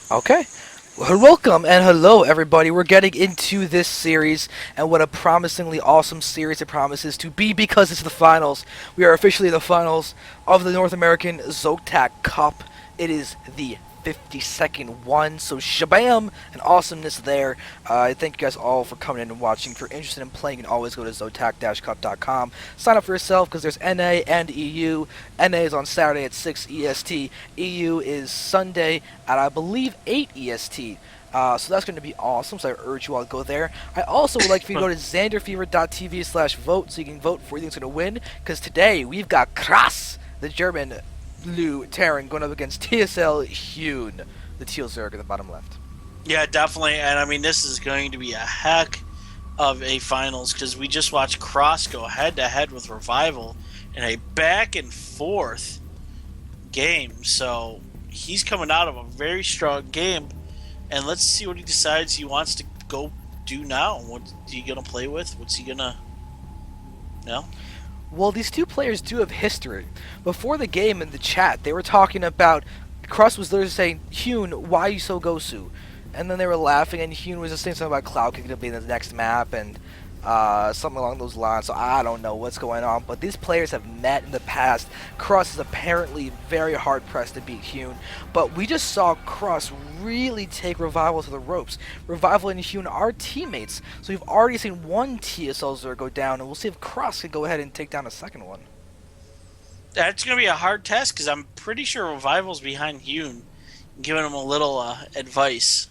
Okay. Well, welcome and hello, everybody. We're getting into this series, and what a promisingly awesome series it promises to be because it's the finals. We are officially in the finals of the North American Zotac Cup. It is the 52nd one, so shabam and awesomeness there. I thank you guys all for coming in and watching. If you're interested in playing, you can always go to zotac-cup.com. Sign up for yourself because there's NA and EU. NA is on Saturday at 6 EST. EU is Sunday at, I believe, 8 EST. So that's going to be awesome, so I urge you all to go there. I also would like for you to go to xanderfever.tv/vote so you can vote for who you think is going to win, because today we've got KrasS, the German Terran, going up against TSL.Hyun, the Teal Zerg in the bottom left. Yeah, definitely. And I mean, this is going to be a heck of a finals because we just watched KrasS go head to head with Revival in a back and forth game. So he's coming out of a very strong game. And let's see what he decides he wants to go do now. What's he going to play with? What's he going to. No? Well, these two players do have history. Before the game in the chat, they were talking about KrasS was literally saying, Hyun, why are you so Gosu? And then they were laughing, and Hyun was just saying something about Cloud kicking to be in the next map, and something along those lines. So I don't know what's going on, but these players have met in the past. KrasS is apparently very hard pressed to beat Hyun, but we just saw KrasS really take Revival to the ropes. Revival and Hyun are teammates, so we've already seen one TSL Zerg go down, and we'll see if KrasS can go ahead and take down a second one. That's going to be a hard test because I'm pretty sure Revival's behind Hyun, giving him a little advice.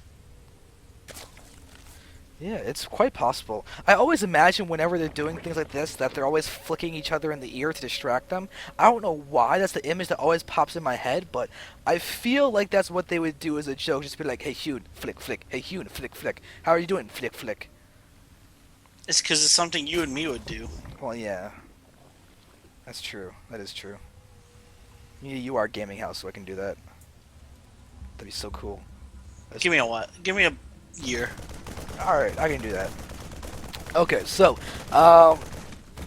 Yeah, it's quite possible. I always imagine whenever they're doing things like this that they're always flicking each other in the ear to distract them. I don't know why that's the image that always pops in my head, but I feel like that's what they would do as a joke. Just be like, hey Hyun, flick flick. Hey Hyun, flick flick. How are you doing? Flick flick. It's because it's something you and me would do. Well, yeah. That's true. That is true. You are a gaming house, so I can do that. That'd be so cool. Give me a what? Give me a year. Alright, I can do that. Okay, so,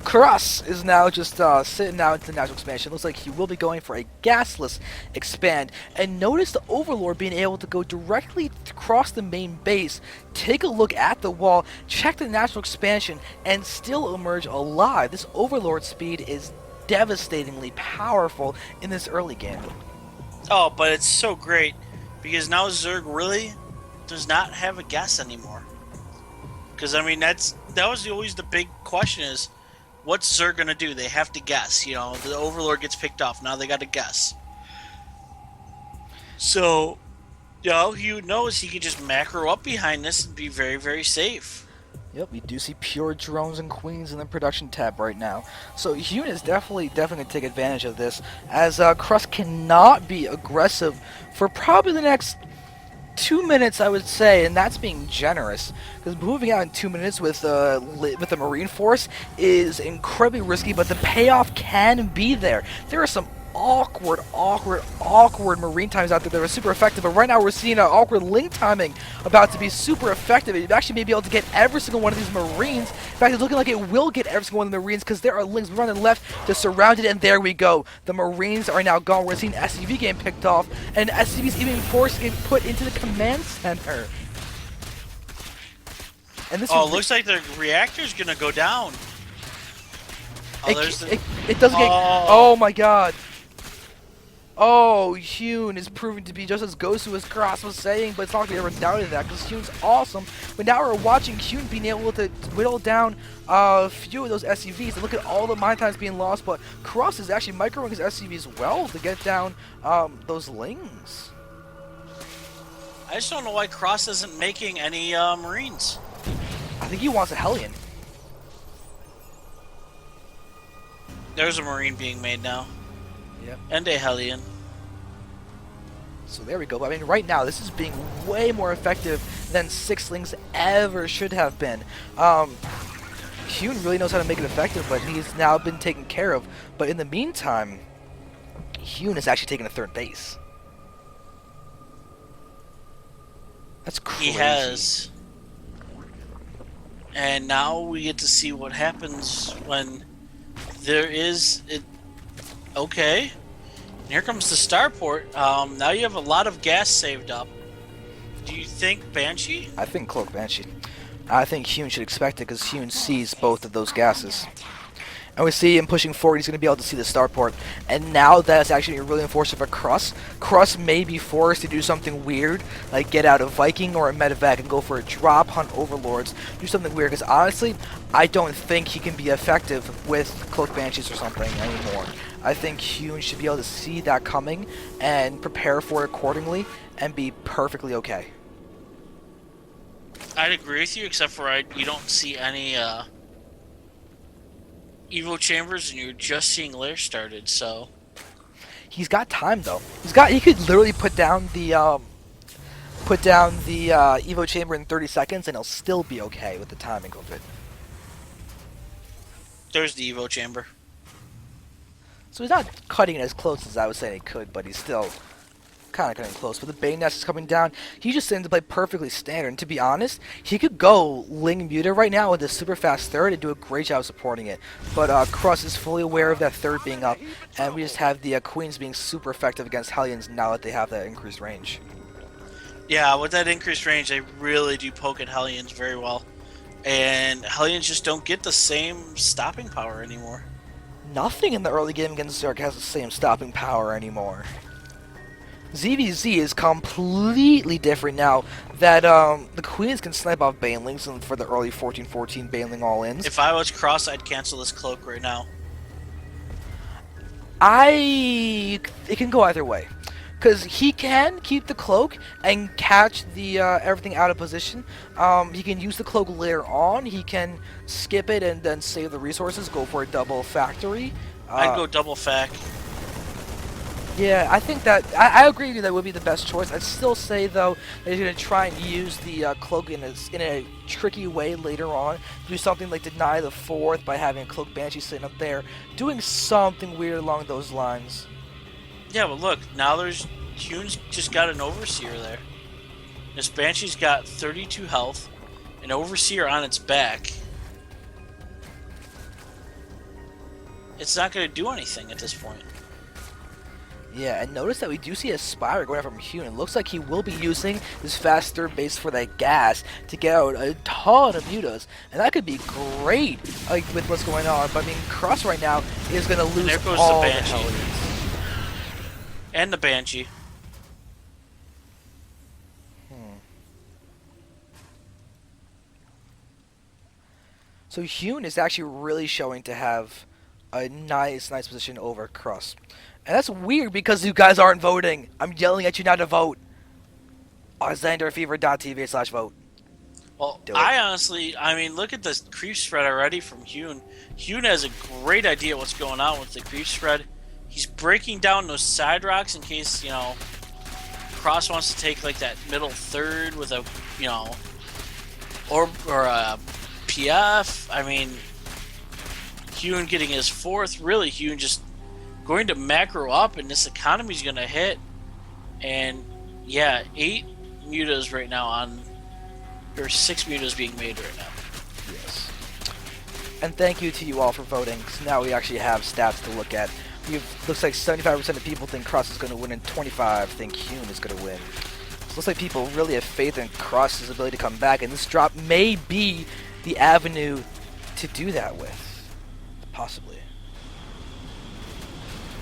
KrasS is now just sitting out into the natural expansion. Looks like he will be going for a gasless expand. And notice the Overlord being able to go directly across the main base, take a look at the wall, check the natural expansion, and still emerge alive. This Overlord speed is devastatingly powerful in this early game. Oh, but it's so great because now Zerg really does not have a guess anymore. Because I mean that was always the big question is, what's Zerg gonna do? They have to guess. You know, the Overlord gets picked off. Now they got to guess. So, you know, he knows he can just macro up behind this and be very, very safe. Yep, we do see pure drones and queens in the production tab right now. So Hyun is definitely going to take advantage of this, as KrasS cannot be aggressive for probably the next 2 minutes, I would say, and that's being generous, because moving out in 2 minutes with the Marine Force is incredibly risky, but the payoff can be there. There are some awkward Marine times out there that are super effective, but right now we're seeing an awkward link timing about to be super effective. It actually may be able to get every single one of these Marines. In fact, it's looking like it will get every single one of the Marines because there are links running left to surround it, and there we go. The Marines are now gone. We're seeing SCV getting picked off, and SCVs even forced to get put into the command center. And this looks like the reactor's gonna go down. Oh, it doesn't get. Oh my god. Oh, Hyun is proving to be just as Gosu as KrasS was saying, but it's not going to be ever doubted that because Hyun's awesome. But now we're watching Hyun being able to whittle down a few of those SCVs, and look at all the mine times being lost. But KrasS is actually microing his SCVs well to get down those lings. I just don't know why KrasS isn't making any Marines. I think he wants a Hellion. There's a Marine being made now. Yep. And a Hellion. So there we go. I mean, right now, this is being way more effective than Sixlings ever should have been. Hyun really knows how to make it effective, but he's now been taken care of. But in the meantime, Hyun is actually taking a third base. That's crazy. He has. And now we get to see what happens when there is it. Okay. And here comes the starport. Now you have a lot of gas saved up. Do you think Banshee? I think Cloak Banshee. I think Hyun should expect it because Hyun sees both of those gases. And we see him pushing forward, he's going to be able to see the starport. And now that's actually really enforced for KrasS. KrasS may be forced to do something weird, like get out a Viking or a medevac and go for a drop, hunt overlords, do something weird. Because honestly, I don't think he can be effective with Cloak Banshees or something anymore. I think Hyun should be able to see that coming and prepare for it accordingly and be perfectly okay. I'd agree with you, except for you don't see any Evo chambers, and you're just seeing lair started. So He's got time though. He could literally put down the Evo chamber in 30 seconds and he'll still be okay with the timing of it. there's the Evo chamber. So he's not cutting it as close as I was saying he could, but he's still kind of cutting close. But the Bane Nest is coming down. He's just sitting to play perfectly standard. And to be honest, he could go Ling Muta right now with a super fast third and do a great job supporting it. But KrasS is fully aware of that third being up, and we just have the Queens being super effective against Hellions now that they have that increased range. Yeah, with that increased range, they really do poke at Hellions very well. And Hellions just don't get the same stopping power anymore. Nothing in the early game against Zerg has the same stopping power anymore. ZVZ is completely different now that the Queens can snipe off Banelings for the early 14-14 Baneling all-ins. If I was KrasS, I'd cancel this cloak right now. It can go either way. Because he can keep the cloak and catch the everything out of position. He can use the cloak later on. He can skip it and then save the resources, go for a double factory. I'd go double fac. Yeah, I think that I agree with you that would be the best choice. I'd still say though that he's gonna try and use the cloak in a tricky way later on. Do something like deny the fourth by having a cloak banshee sitting up there, doing something weird along those lines. Yeah, but look, now Hyun's just got an overseer there. This banshee's got 32 health, an overseer on its back. It's not going to do anything at this point. Yeah, and notice that we do see a Spire going out from Hyun. It looks like he will be using his fast third base for that gas to get out a ton of mutas. And that could be great with what's going on. But I mean, KrasS right now is going to lose there goes all the the Banshee. Hellions. And the Banshee. So Hyun is actually really showing to have a nice position over KrasS. And that's weird because you guys aren't voting. I'm yelling at you not to vote. ZanderFever.tv/vote. Well, I mean, look at the creep spread already from Hyun. Hyun has a great idea what's going on with the creep spread. He's breaking down those side rocks in case, KrasS wants to take like that middle third with a, or a PF. I mean, Hyun getting his fourth. Really, Hyun just going to macro up, and this economy's going to hit. And yeah, 8 mutas right now on, or 6 mutas being made right now. Yes. And thank you to you all for voting, because now we actually have stats to look at. Looks like 75% of people think KrasS is going to win, and 25 think Hyun is going to win. So it looks like people really have faith in KrasS' ability to come back, and this drop may be the avenue to do that with. Possibly.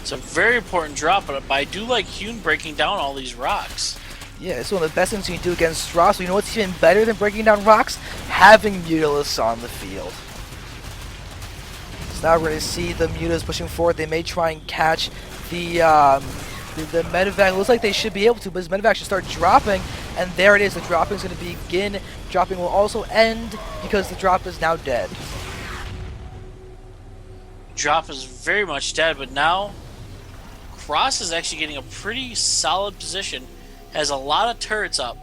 It's a very important drop, but I do like Hyun breaking down all these rocks. Yeah, it's one of the best things you can do against KrasS. You know what's even better than breaking down rocks? Having Mutalists on the field. So now we're going to see the Mutas pushing forward. They may try and catch the medevac. It looks like they should be able to, but his medevac should start dropping. And there it is. The dropping is going to begin. Dropping will also end because the drop is now dead. Drop is very much dead, but now KrasS is actually getting a pretty solid position. Has a lot of turrets up.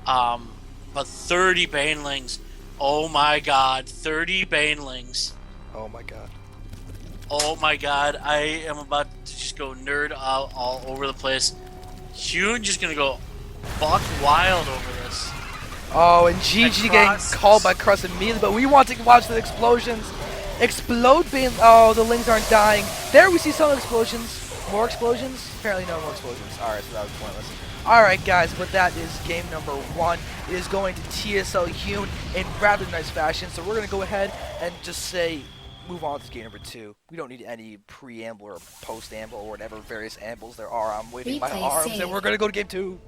But 30 Banelings. Oh my god, 30 Banelings. Oh my god. Oh my god, I am about to just go nerd out all over the place. Hyun just gonna go buck wild over this. Oh, and GG getting called by KrasS immediately, but we want to watch the explosions. Explode Bane. Oh, the Lings aren't dying. There we see some explosions. More explosions? Apparently no more explosions. Alright, so that was pointless. Alright guys, but that is game number 1. It is going to TSL.Hyun in rather nice fashion, so we're going to go ahead and just say move on to game number 2. We don't need any preamble or post-amble or whatever various ambles there are. I'm waving my Replay arms and saved. we're going to go to game 2.